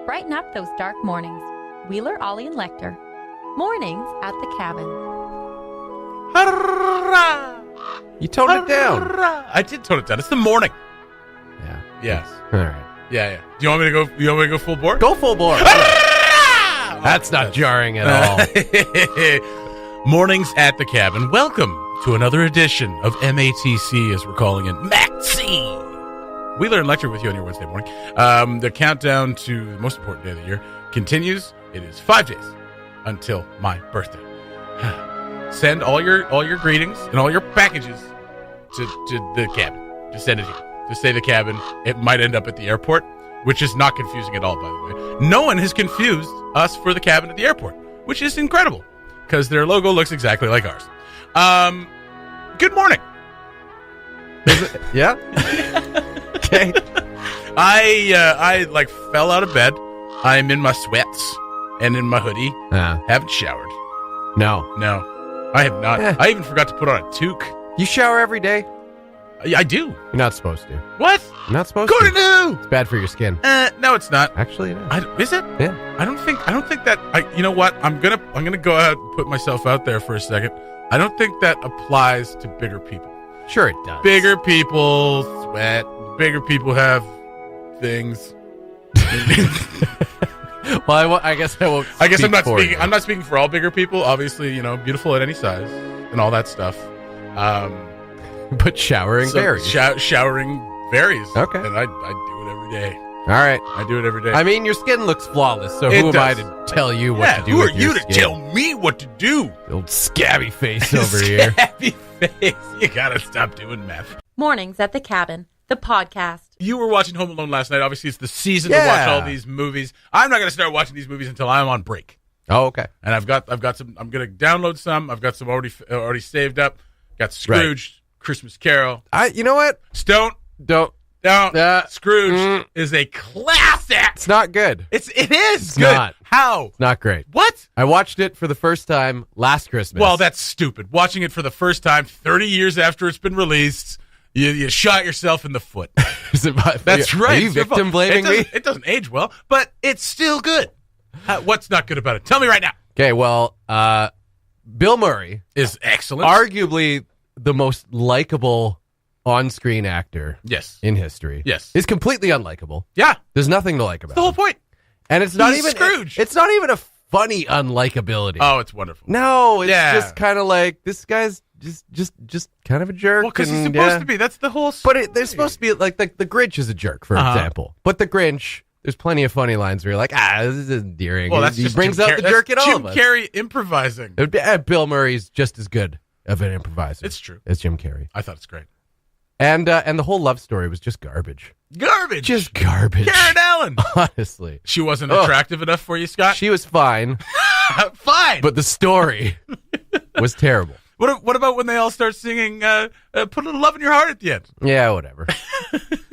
Brighten up those dark mornings. Wheeler, Ollie, and Lekter. Mornings at the Cabin. You toned it down. I did tone it down. It's the morning. Yeah. Yes. All right. Yeah. Do you want me to go? You want me to go full bore? Go full bore. That's not jarring at all. Mornings at the Cabin. Welcome to another edition of MATC, as we're calling it. MATC. Wheeler and Lekter with you on your Wednesday morning. The countdown to the most important day of the year continues. It is 5 days until my birthday. Send all your greetings and all your packages to the cabin. Just send it here. Just say the cabin. It might end up at the airport, which is not confusing at all, by the way. No one has confused us for the cabin at the airport, which is incredible because their logo looks exactly like ours. Good morning. Yeah? Okay. I fell out of bed. I'm in my sweats and in my hoodie. Haven't showered. No. I have not. I even forgot to put on a toque. You shower every day? I do. You're not supposed to. What? You're not supposed Go to to. do. It's bad for your skin. No, it's not. Actually, it is. Is it? Yeah. I don't think that. You know what? I'm gonna go out and put myself out there for a second. I don't think that applies to bigger people. Sure it does. Bigger people sweat. Bigger people have things. Well, I guess I won't. I guess I'm not speaking. You. I'm not speaking for all bigger people. Obviously, beautiful at any size and all that stuff. But showering varies. Showering varies. Okay. And I do it every day. All right. I do it every day. I mean, your skin looks flawless, so who am I to tell you what to do? Who with are your you skin? to tell me what to do? The old scabby face over here. Scabby face. You gotta stop doing math. Mornings at the Cabin, the podcast. You were watching Home Alone last night. Obviously, it's the season to watch all these movies. I'm not gonna start watching these movies until I'm on break. Oh, okay. And I've got some. I'm gonna download some. I've got some already saved up. Got Scrooge, Christmas Carol. You know what? Don't. Scrooge is a classic. It's not good. It is It's good. not. How? It's not great. What? I watched it for the first time last Christmas. Well, that's stupid. Watching it for the first time 30 years after it's been released, you shot yourself in the foot. That's right. Are you victim blaming me? It doesn't age well, but it's still good. What's not good about it? Tell me right now. Okay, well, Bill Murray is excellent. Arguably the most likable on-screen actor in history. Yes. Is completely unlikable. Yeah. There's nothing to like about the whole point. And it's not even Scrooge. It's not even a funny unlikability. Oh, it's wonderful. No, it's just kind of like this guy's just kind of a jerk. Well, because he's supposed to be. That's the whole story. But they're supposed to be like the Grinch is a jerk, for example. But the Grinch, there's plenty of funny lines where you're like, this is endearing. Well, he brings out the jerk in all of us. Jim Carrey improvising. Bill Murray's just as good of an improviser. It's true. As Jim Carrey. I thought it's great. And the whole love story was just garbage. Just garbage. Karen Allen. Honestly. She wasn't attractive enough for you, Scott? She was fine. Fine. But the story was terrible. What about when they all start singing Put a Little Love in Your Heart at the end? Yeah, whatever.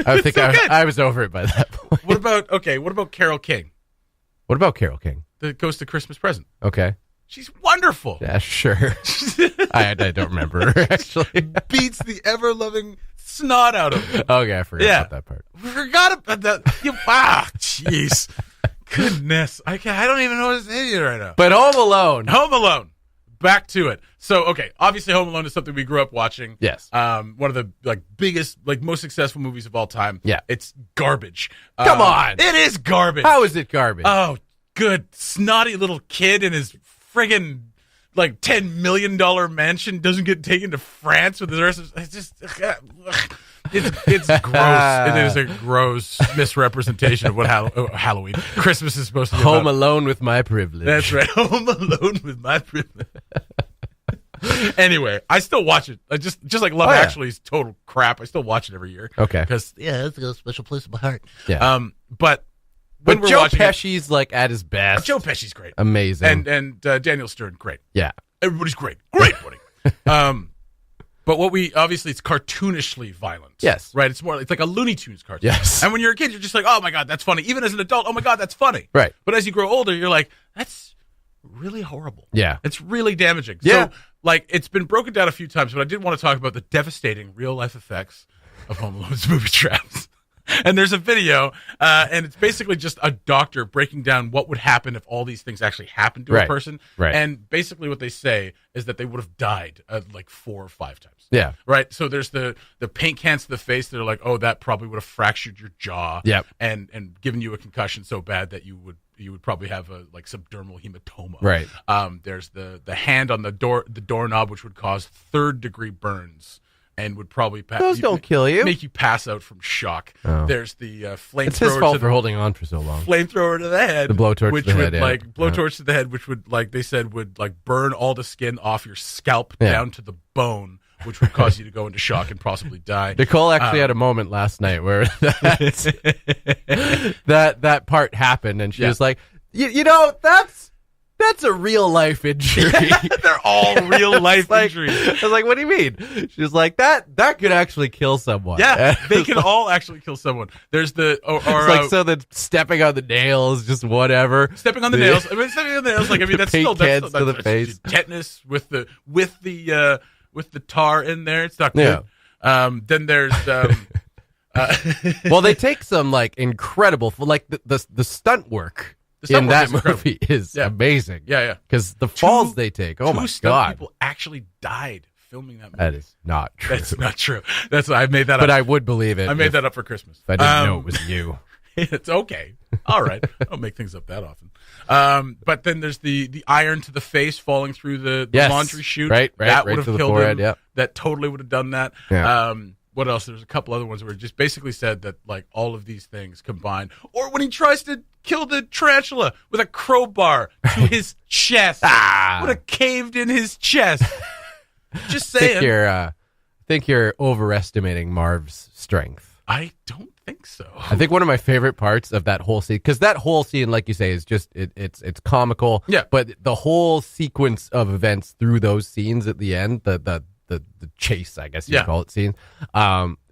I think I was over it by that point. What about Carole King? What about Carole King? The Ghost of Christmas Present. Okay. She's wonderful. Yeah, sure. I don't remember her, actually. Beats the ever-loving snot out of it. Okay, I forgot about that part. We forgot about that. Jeez. Goodness. I don't even know what to say to you right now. But Home Alone. Back to it. So, okay, obviously Home Alone is something we grew up watching. Yes. One of the biggest, most successful movies of all time. Yeah. It's garbage. Come on. It is garbage. How is it garbage? Oh, good. Snotty little kid in his friggin' $10 million mansion doesn't get taken to France with the rest of it's just it's gross. It is a gross misrepresentation of what Halloween. Christmas is supposed to be Home about. Alone with my privilege. That's right. Home Alone with my privilege. Anyway, I still watch it. I just like Love Actually is total crap. I still watch it every year. Okay. Because it's got a special place in my heart. Yeah. But when we're Joe watching Pesci's at his best. Joe Pesci's great. Amazing. And Daniel Stern, great. Yeah. Everybody's great. Great, buddy. But obviously it's cartoonishly violent. Yes. Right? It's like a Looney Tunes cartoon. Yes. And when you're a kid, you're just like, oh my God, that's funny. Even as an adult, oh my God, that's funny. Right. But as you grow older, you're like, that's really horrible. Yeah. It's really damaging. Yeah. So, it's been broken down a few times, but I did want to talk about the devastating real life effects of Home Alone's movie traps. And there's a video, and it's basically just a doctor breaking down what would happen if all these things actually happened to a person. Right. And basically what they say is that they would have died like 4 or 5 times. Yeah. Right. So there's the paint cans to the face. They're like, oh, that probably would have fractured your jaw. Yep. And given you a concussion so bad that you would probably have a like subdermal hematoma. Right. There's the hand on the doorknob, which would cause 3rd-degree burns. And would probably those don't kill you, make you pass out from shock. Oh. There's the flamethrower. It's his fault for holding on for so long. Flamethrower to the head, the blowtorch which to the would head, blowtorch to the head, which would they said would burn all the skin off your scalp down to the bone, which would cause you to go into shock and possibly die. Nicole actually had a moment last night where that part happened, and she was like, "You know, that's a real life injury." They're all real life injuries. I was like, "What do you mean?" She was like, "That could actually kill someone." Yeah, they can all actually kill someone. There's the so that stepping on the nails, just whatever. Stepping on the nails. I mean, stepping on the nails. Like, I mean, that's still to the face. Tetanus with the tar in there. It's not good. Yeah. Then there's. Well, they take some like incredible, like the stunt work. In that movie is amazing. Yeah. Because the falls they take, oh my God. People actually died filming that movie. That is not true. That's not true. I made that up. But I would believe it. I made that up for Christmas. If I didn't know it was you. It's okay. All right. I don't make things up that often. But then there's the iron to the face falling through the laundry chute. Right. That would have to the killed forehead, him. Yep. That totally would have done that. Yeah. What else? There's a couple other ones where it just basically said that like all of these things combined. Or when he tries to kill the tarantula with a crowbar to his chest. Would have caved in his chest. Just saying. I think you're overestimating Marv's strength. I don't think so. I think one of my favorite parts of that whole scene, because that whole scene, like you say, is just it's comical. Yeah. But the whole sequence of events through those scenes at the end, the chase, I guess you call it, scene.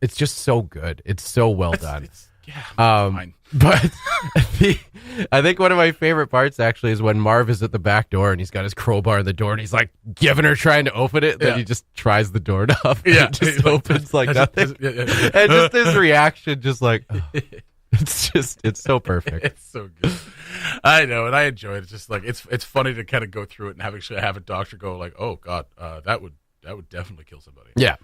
It's just so good. It's so well done. Fine. But I think one of my favorite parts actually is when Marv is at the back door and he's got his crowbar in the door and he's like giving her trying to open it. Then he just tries the doorknob. Yeah, it just opens like nothing. And just his reaction, just like it's so perfect. It's so good. I know, and I enjoy it. It's just like it's funny to kind of go through it and have a doctor go like, oh God, that would definitely kill somebody. Yeah.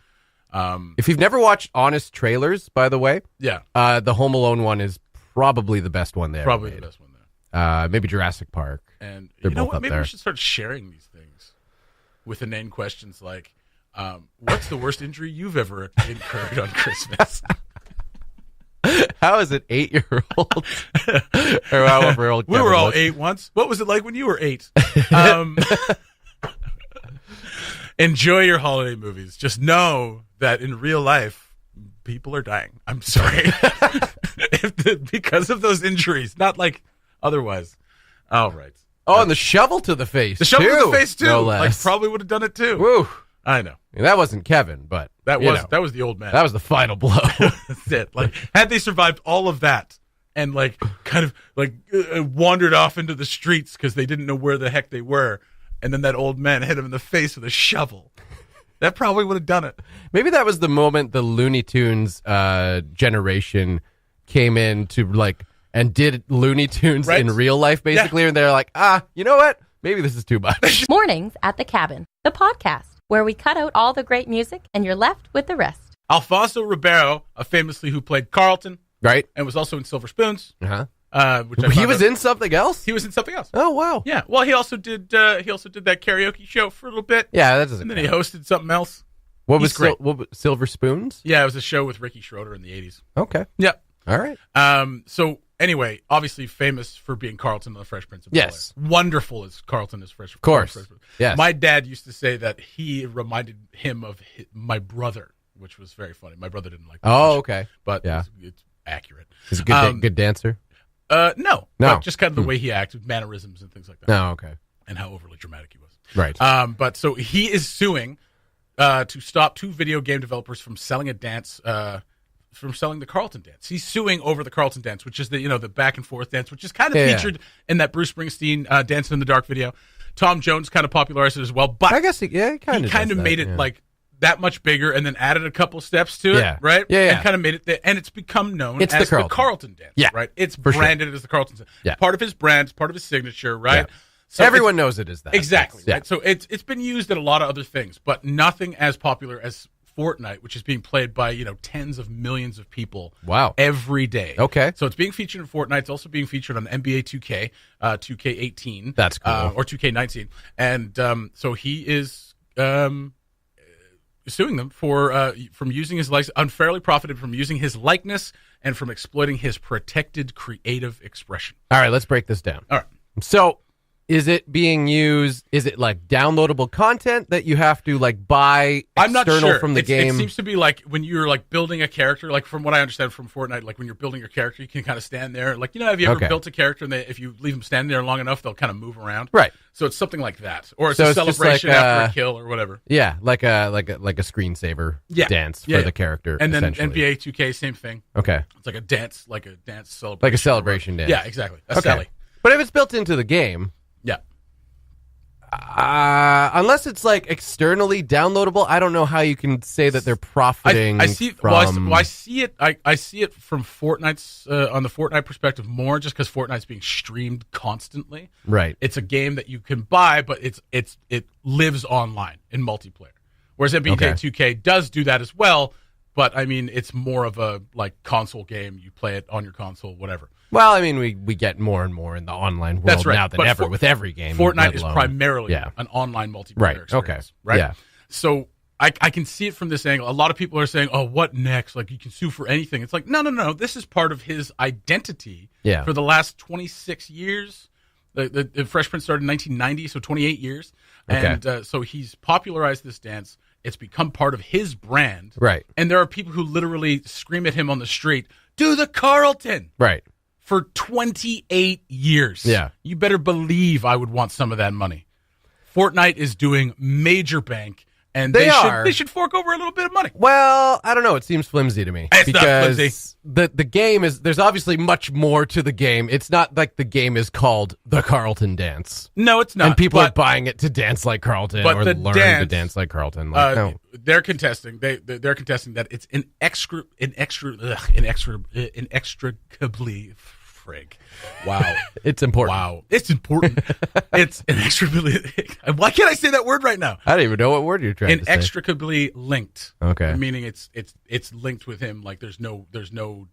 If you've never watched Honest Trailers, by the way, the Home Alone one is probably the best one there. Probably the best one there. Maybe Jurassic Park. And they're you know both what? up Maybe there. we should start sharing these things with inane questions like, "What's the worst injury you've ever incurred on Christmas?" How is it 8-year-old or however old? We were all 8 once. What was it like when you were 8? Enjoy your holiday movies. Just know that in real life, people are dying. I'm sorry. Because of those injuries, not like otherwise. All right. Oh, and the shovel to the face. The shovel to the face, too. No Like, less. probably would have done it, too. Woo. I know. That wasn't Kevin, but that was the old man. That was the final blow. That's it. Like, had they survived all of that and like kind of like wandered off into the streets because they didn't know where the heck they were, and then that old man hit him in the face with a shovel, that probably would have done it. Maybe that was the moment the Looney Tunes generation came in to like and did Looney Tunes in real life, basically, and they're like, you know what? Maybe this is too much. Mornings at the Cabin, the podcast where we cut out all the great music and you're left with the rest. Alfonso Ribeiro, famously who played Carlton, right, and was also in Silver Spoons. Which he was in something else. He was in something else. Oh wow! Yeah. Well, he also did that karaoke show for a little bit. Yeah, that doesn't. And then he hosted something else. What was Silver Spoons? Yeah, it was a show with Ricky Schroeder in the 80s. Okay. Yeah. All right. So anyway, obviously famous for being Carlton on The Fresh Prince of Bel-Air. Yes. Wonderful as Carlton is Fresh. Of course. Fresh. Yes. My dad used to say that he reminded him of my brother, which was very funny. My brother didn't like that much, okay. But yeah, it's accurate. He's a good dancer. No. But just kind of the way he acted, mannerisms and things like that. Oh, okay. And how overly dramatic he was. Right. But so he is suing to stop 2 video game developers from selling a dance, from selling the Carlton dance. He's suing over the Carlton dance, which is the back and forth dance, which is kind of featured in that Bruce Springsteen Dancing in the Dark video. Tom Jones kind of popularized it as well, but I guess he kind of made it like that much bigger and then added a couple steps to it, right? Yeah. And kind of made it, and it's become known as the Carlton dance, yeah, right? It's branded as the Carlton dance. Yeah. Part of his brand, part of his signature, right? Yeah. So everyone knows it is that. Exactly, yeah. right? So it's been used in a lot of other things, but nothing as popular as Fortnite, which is being played by, tens of millions of people every day. Okay. So it's being featured in Fortnite. It's also being featured on NBA 2K, 2K18. That's cool. Or 2K19. And so he is suing them for from using his likeness, unfairly profited from using his likeness and from exploiting his protected creative expression. All right, let's break this down. All right. So is it being used? Is it like downloadable content that you have to like buy I'm not sure. from the game? It seems to be like when you're like building a character, like from what I understand from Fortnite, like when you're building your character, you can kind of stand there. Like, have you ever built a character and if you leave them standing there long enough, they'll kind of move around? Right. So it's something like that. Or it's a celebration like, after a kill or whatever. Yeah, like a screensaver dance for the character. And then NBA 2K, same thing. Okay. It's like a dance celebration. Like a celebration dance. Yeah, exactly. A celly. But if it's built into the game, unless it's like externally downloadable, I don't know how you can say that they're profiting. I see. From... I see it. I see it from Fortnite's on the Fortnite perspective more, just because Fortnite's being streamed constantly. Right. It's a game that you can buy, but it lives online in multiplayer. Whereas NBA 2K does do that as well, but I mean it's more of a like console game. You play it on your console, whatever. Well, I mean, we get more and more in the online world now than ever with every game. Fortnite is primarily an online multiplayer experience. Okay. Right? Yeah. So I can see it from this angle. A lot of people are saying, oh, what next? Like, you can sue for anything. It's like, no. This is part of his identity for the last 26 years. The Fresh Prince started in 1990, so 28 years. And so he's popularized this dance. It's become part of his brand. Right. And there are people who literally scream at him on the street, do the Carlton. Right. For 28 years. Yeah. You better believe I would want some of that money. Fortnite is doing major bank, and they should fork over a little bit of money. Well, I don't know. It seems flimsy to me. It's not flimsy. The game is, there's obviously much more to the game. It's not like the game is called the Carlton Dance. No, it's not. And people are buying it to dance like Carlton or learn to dance like Carlton. Like, no. They're contesting. They're contesting that it's inextricably. Frig. Wow. It's important. Wow. It's important. It's inextricably. Why can't I say that word right now? I don't even know what word you're trying to say. Inextricably linked. Okay. Meaning it's linked with him. Like there's no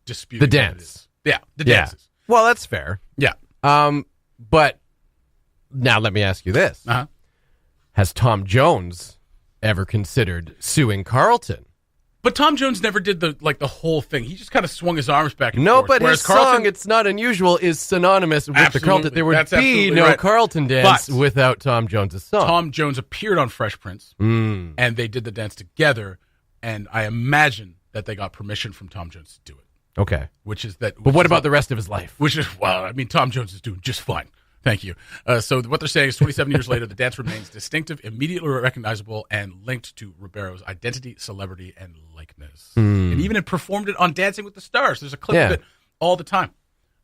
dispute. The dance. Yeah. The dances. Well, that's fair. Yeah. But now let me ask you this: has Tom Jones ever considered suing Carlton? But Tom Jones never did the whole thing. He just kind of swung his arms back and No, forth. but his song, It's Not Unusual, is synonymous with the Carlton. There would be no Carlton dance without Tom Jones' song. Tom Jones appeared on Fresh Prince, and they did the dance together, and I imagine that they got permission from Tom Jones to do it. Okay. But what about the rest of his life? Tom Jones is doing just fine. Thank you. So what they're saying is 27 years later, the dance remains distinctive, immediately recognizable, and linked to Ribeiro's identity, celebrity, and likeness. And even performed it on Dancing with the Stars. There's a clip of it all the time.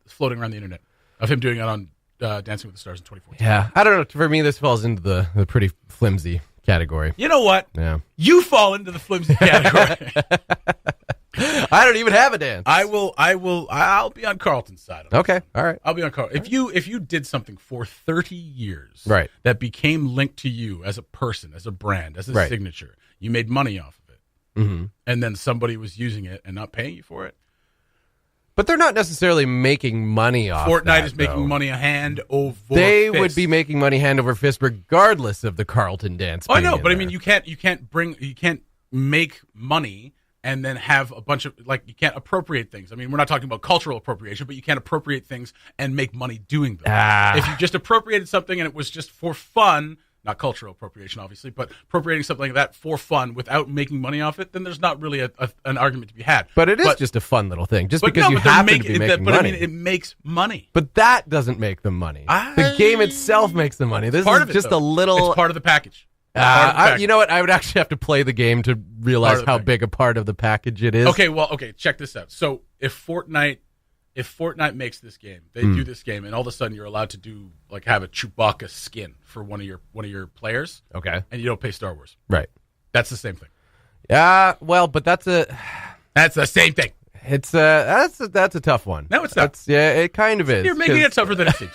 It's floating around the internet of him doing it on Dancing with the Stars in 2014. Yeah. I don't know. For me, this falls into the pretty flimsy category. You know what? Yeah. You fall into the flimsy category. I don't even have a dance. I'll be on Carlton's side of it. Okay. All right. I'll be on Carlton. If you did something for 30 years that became linked to you as a person, as a brand, as a signature, you made money off of it, and then somebody was using it and not paying you for it. But they're not necessarily making money off Fortnite is making money hand over fist. They would be making money hand over fist regardless of the Carlton dance. I know, but I mean, you can't make money and then have a bunch of, you can't appropriate things. I mean, we're not talking about cultural appropriation, but you can't appropriate things and make money doing them. If you just appropriated something and it was just for fun, not cultural appropriation, obviously, but appropriating something like that for fun without making money off it, then there's not really an argument to be had. But it is just a fun little thing, just because you happen to be making money. But I mean, it makes money. But that doesn't make them money. The game itself makes the money. This is just a little... It's part of the package. You know what? I would actually have to play the game to realize how big a part of the package it is. Okay, check this out. So if Fortnite makes this game, they do this game, and all of a sudden you're allowed to have a Chewbacca skin for one of your players. Okay. And you don't pay Star Wars. Right. That's the same thing. Well, but that's the same thing. It's that's a tough one. No, it's not. It kind of is. You're making it tougher than it seems.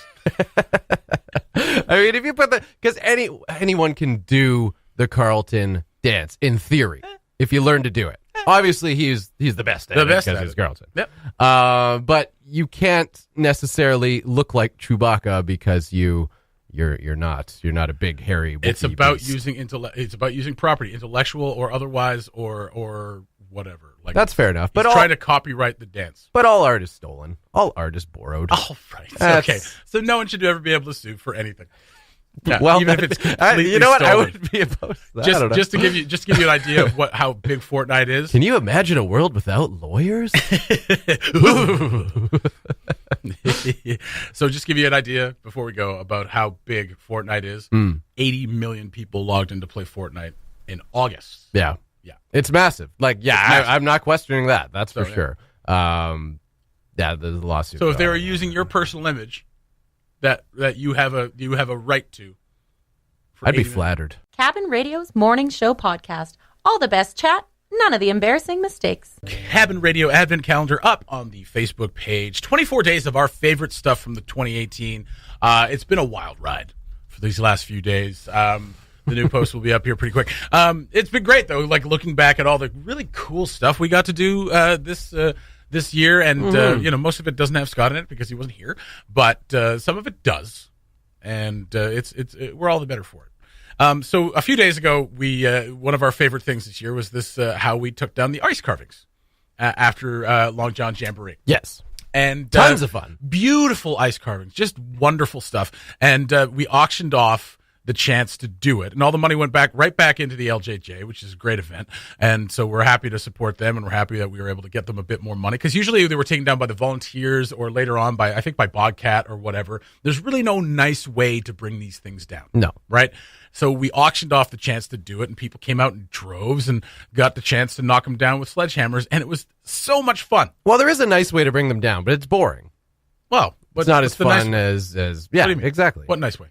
I mean, if you put because anyone can do the Carlton dance in theory if you learn to do it. Obviously, he's the best at it because he's Carlton. Yep. But you can't necessarily look like Chewbacca because you're not a big hairy. It's about beast. using property, intellectual or otherwise, or whatever. Like that's fair enough. But trying to copyright the dance. But all art is stolen. All art is borrowed. Oh, right. Okay. So no one should ever be able to sue for anything. Yeah, well, even if it's completely you know what? stolen. I would be opposed to that. Just to give you an idea of how big Fortnite is. Can you imagine a world without lawyers? So just give you an idea before we go about how big Fortnite is. 80 million people logged in to play Fortnite in August. Yeah. Yeah. It's massive. Like, massive. I'm not questioning that. That's for yeah. sure. There's a lawsuit. So if they were using your personal image that you have a right to, I'd be flattered. Cabin Radio's Morning Show podcast. All the best chat, none of the embarrassing mistakes. Cabin Radio Advent Calendar up on the Facebook page. 24 days of our favorite stuff from the 2018. It's been a wild ride for these last few days. The new post will be up here pretty quick. It's been great, though, like looking back at all the really cool stuff we got to do this year. And, most of it doesn't have Scott in it because he wasn't here. But some of it does. And we're all the better for it. So a few days ago, we one of our favorite things this year was this how we took down the ice carvings after Long John Jamboree. Yes. And tons of fun. Beautiful ice carvings, just wonderful stuff. And we auctioned off the chance to do it. And all the money went right back into the LJJ, which is a great event. And so we're happy to support them, and we're happy that we were able to get them a bit more money. Because usually they were taken down by the volunteers or later on by Bobcat or whatever. There's really no nice way to bring these things down. No. Right? So we auctioned off the chance to do it, and people came out in droves and got the chance to knock them down with sledgehammers, and it was so much fun. Well, there is a nice way to bring them down, but it's boring. Well, it's not as fun as yeah, exactly. What nice way?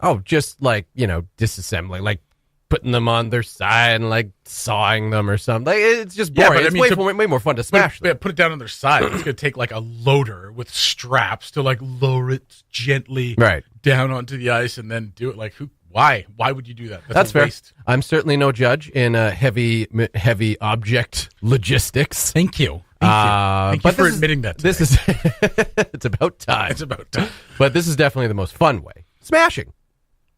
Oh, just like, disassembling, like putting them on their side and like sawing them or something. Like, it's just boring. Yeah, it's way more fun to smash them. Put it down on their side. It's going to take like a loader with straps to like lower it gently down onto the ice and then do it. Like, why? Why would you do that? That's fair. Waste. I'm certainly no judge in heavy object logistics. Thank you. Thank you for admitting that today. This is it's about time. It's about time. But this is definitely the most fun way. Smashing.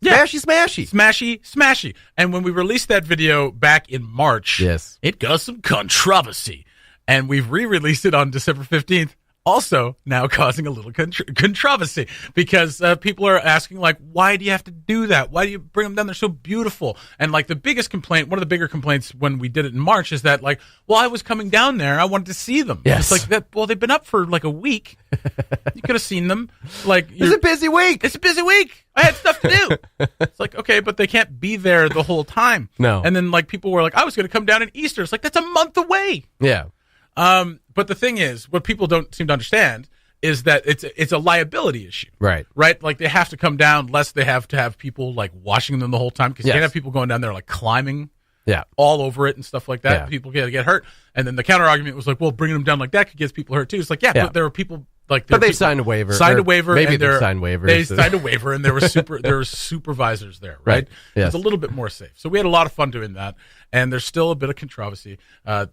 Yeah. Smashy. And when we released that video back in March, yes, it got some controversy. And we've re-released it on December 15th, also now causing a little controversy because people are asking, like, why do you have to do that? Why do you bring them down? They're so beautiful. And, like, one of the bigger complaints when we did it in March is that, like, well, I was coming down there. I wanted to see them. Yes. It's like, that. Well, they've been up for, like, a week. You could have seen them. Like, it's a busy week. It's a busy week. I had stuff to do. It's like, okay, but they can't be there the whole time. No. And then, like, people were like, I was going to come down in Easter. It's like, that's a month away. Yeah. But the thing is, what people don't seem to understand is that it's a liability issue. Right. Like, they have to come down lest they have to have people, like, washing them the whole time because you can't have people going down there, like, climbing all over it and stuff like that. Yeah. People get hurt. And then the counter argument was like, well, bringing them down like that could get people hurt too. It's like, but there were people like, but they signed a waiver. Maybe they signed waivers. They signed a waiver, and there were supervisors there, right? Yes. It's a little bit more safe. So we had a lot of fun doing that, and there's still a bit of controversy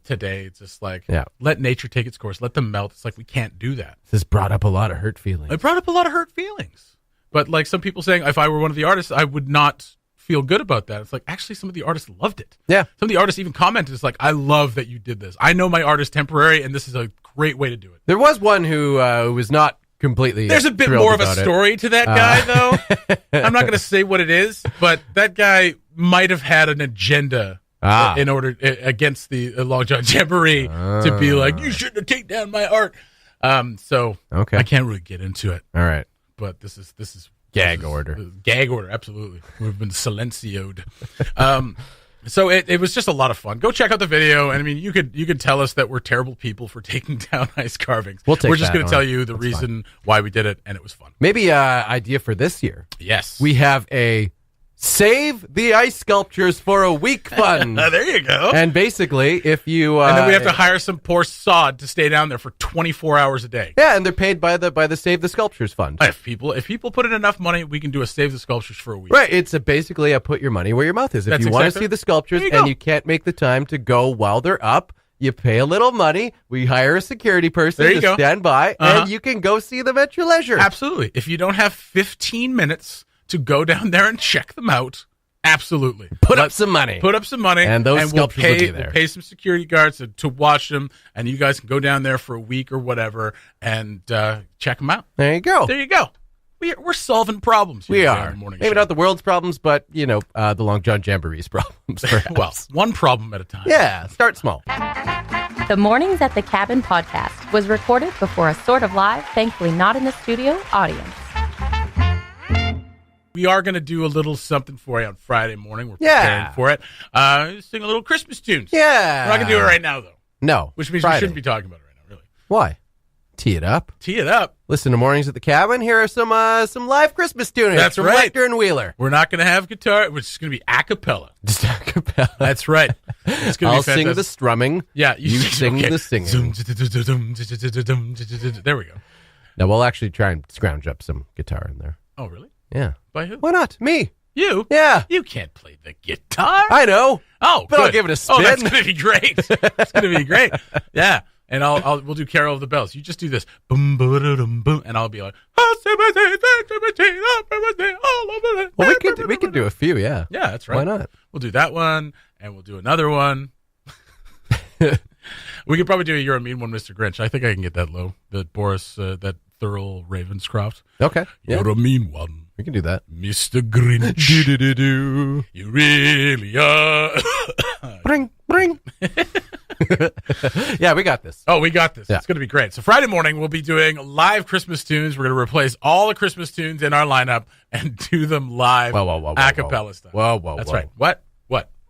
today. It's just like, let nature take its course, let them melt. It's like we can't do that. This brought up a lot of hurt feelings. It brought up a lot of hurt feelings, but like some people saying, if I were one of the artists, I would not feel good about that. It's like, actually, some of the artists loved it. Yeah. Some of the artists even commented, it's like, I love that you did this. I know my art is temporary, and this is a great way to do it. There was one who was not completely There's a bit more of a story to that guy, though. I'm not going to say what it is, but that guy might have had an agenda in order against the Long John Jamboree to be like, you shouldn't have taken down my art. So I can't really get into it. All right. But this is Gag order. Gag order, absolutely. We've been silencioed. So it was just a lot of fun. Go check out the video. And I mean, you could tell us that we're terrible people for taking down ice carvings. We're just going to tell you the reason why we did it, and it was fun. Maybe idea for this year. Yes. We have a Save the Ice Sculptures for a Week fund. There you go. And basically, if you... and then we have to hire some poor sod to stay down there for 24 hours a day. Yeah, and they're paid by the Save the Sculptures fund. If people put in enough money, we can do a Save the Sculptures for a week. Right, it's basically a put your money where your mouth is. If you want to see the sculptures and you can't make the time to go while they're up, you pay a little money, we hire a security person to stand by, and you can go see them at your leisure. Absolutely. If you don't have 15 minutes to go down there and check them out, absolutely. Put up some money. And those sculptures will be there. We'll pay some security guards to watch them, and you guys can go down there for a week or whatever and check them out. There you go. We're solving problems. We are. In the morning Maybe show. not the world's problems, but, the Long John Jamboree's problems, perhaps. Well, one problem at a time. Yeah, start small. The Mornings at the Cabin podcast was recorded before a sort of live, thankfully not in the studio, audience. We are going to do a little something for you on Friday morning. We're preparing for it. Sing a little Christmas tunes. Yeah. We're not going to do it right now, though. No. Which means Friday. we shouldn't be talking about it right now, really. Why? Tee it up. Listen to Mornings at the Cabin. Here are some live Christmas tunes. That's from right. Lekter and Wheeler. We're not going to have guitar. It's just going to be a cappella. Just a cappella. That's right. It's going to I'll be fantastic. sing the strumming. Yeah, you sing the singing. There we go. Now, we'll actually try and scrounge up some guitar in there. Oh, really? Yeah. By who? Why not? Me. You? Yeah. You can't play the guitar. I know. Oh, but good. I'll give it a spin. Oh, that's going to be great. It's going to be great. Yeah. And we'll do Carol of the Bells. You just do this. Boom, boom, boom. And I'll be like, well, we could do a few, yeah. Yeah, that's right. Why not? We'll do that one, and we'll do another one. We could probably do a You're a Mean One, Mr. Grinch. I think I can get that low. That Boris, that Thurl Ravenscroft. Okay. Yeah. You're a mean one. We can do that. Mr. Grinch. Do. You really are. Bring. Yeah, we got this. Oh, we got this. Yeah. It's going to be great. So Friday morning, we'll be doing live Christmas tunes. We're going to replace all the Christmas tunes in our lineup and do them live a cappella style. Whoa. That's right. What?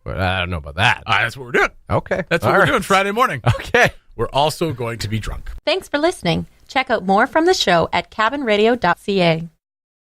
I don't know about that. That's what we're doing. Okay. That's what we're doing Friday morning. Okay. We're also going to be drunk. Thanks for listening. Check out more from the show at cabinradio.ca.